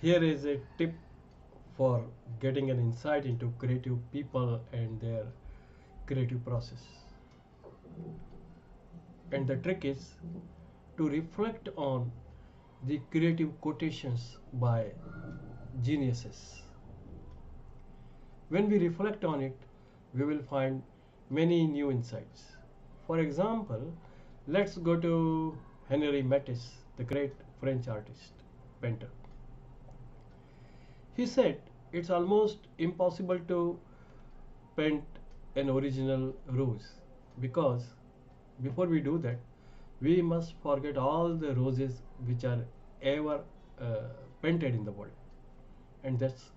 Here is a tip for getting an insight into creative people and their creative process. And the trick is to reflect on the creative quotations by geniuses. When we reflect on it, we will find many new insights. For example, let's go to Henri Matisse, the great French artist, painter. He said it's almost impossible to paint an original rose because before we do that, we must forget all the roses which are ever uh, painted in the world, and that's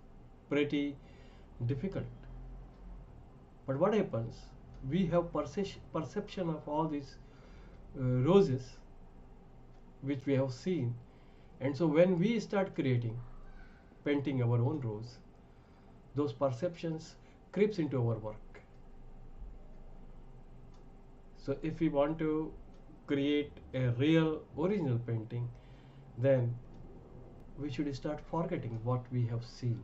pretty difficult. But what happens? We have perception of all these roses which we have seen, and so when we start creating, painting our own rose, those perceptions creeps into our work. So if we want to create a real original painting, then we should start forgetting what we have seen,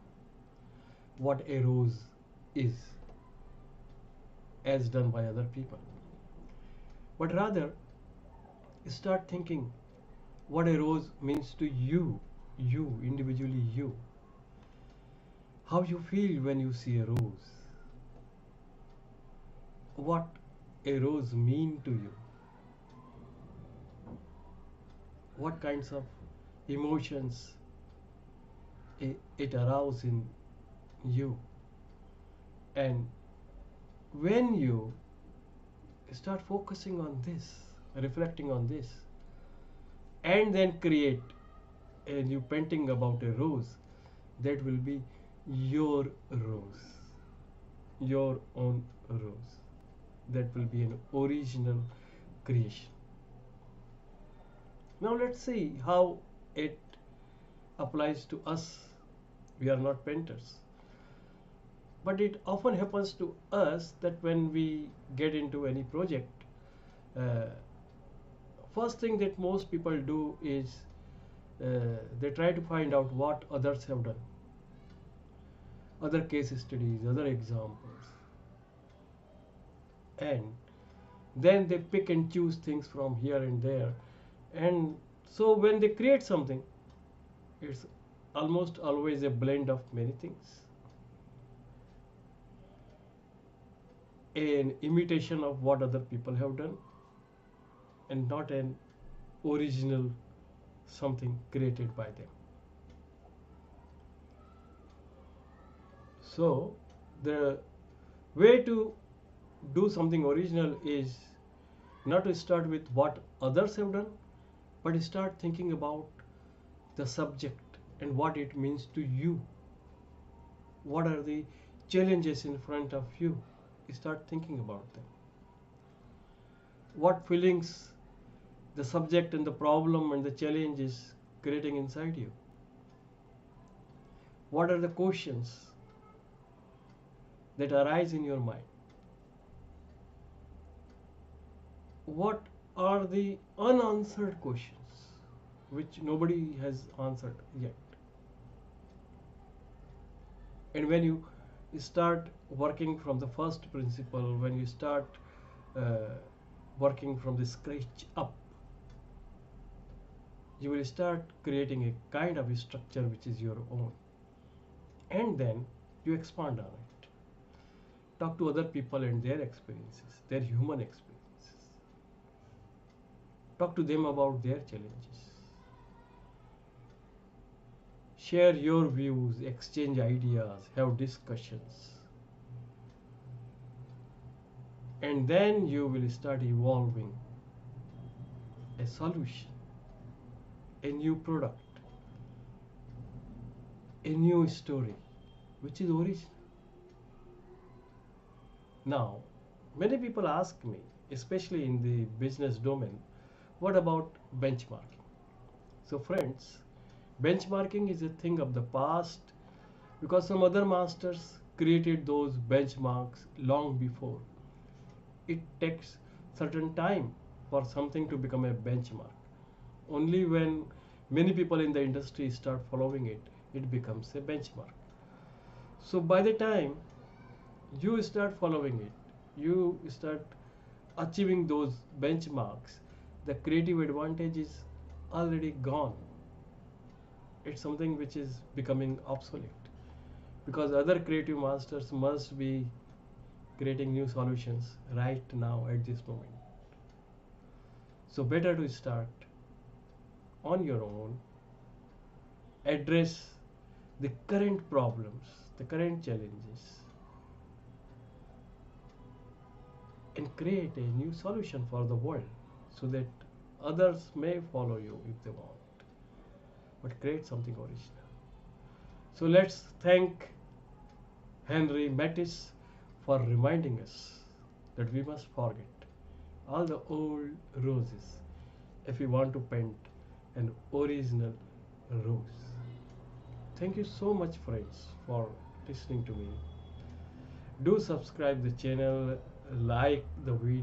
what a rose is, as done by other people, but rather start thinking what a rose means to you, you individually, you, how you feel when you see a rose, what a rose mean to you, what kinds of emotions it arouses in you. And when you start focusing on this, reflecting on this, and then create a new painting about a rose, that will be your rose, your own rose. That will be an original creation. Now let's see how it applies to us. We are not painters, but it often happens to us that when we get into any project, uh, first thing that most people do is they try to find out what others have done, other case studies, other examples, and then they pick and choose things from here and there. And so when they create something, it's almost always a blend of many things, an imitation of what other people have done, and not an original something created by them. So the way to do something original is not to start with what others have done, but start thinking about the subject and what it means to you. What are the challenges in front of you? Start thinking about them. What feelings the subject and the problem and the challenge is creating inside you? What are the questions that arise in your mind? What are the unanswered questions which nobody has answered yet? And when you start working from the first principle, when you start uh, working from the scratch up, you will start creating a kind of a structure which is your own, and then you expand on it. Talk to other people and their experiences, their human experiences. Talk to them about their challenges. Share your views, exchange ideas, have discussions. And then you will start evolving a solution, a new product, a new story, which is original. Now, many people ask me, especially in the business domain, what about benchmarking? So friends, benchmarking is a thing of the past because some other masters created those benchmarks long before. It takes certain time for something to become a benchmark. Only when many people in the industry start following it, it becomes a benchmark. So by the time you start following it, you start achieving those benchmarks, the creative advantage is already gone. It's something which is becoming obsolete because other creative masters must be creating new solutions right now at this moment. So better to start on your own, address the current problems, the current challenges, and create a new solution for the world so that others may follow you if they want, but create something original. So let's thank Henri Matisse for reminding us that we must forget all the old roses if we want to paint an original rose. Thank you so much, friends, for listening to me. Do subscribe the channel, like the video.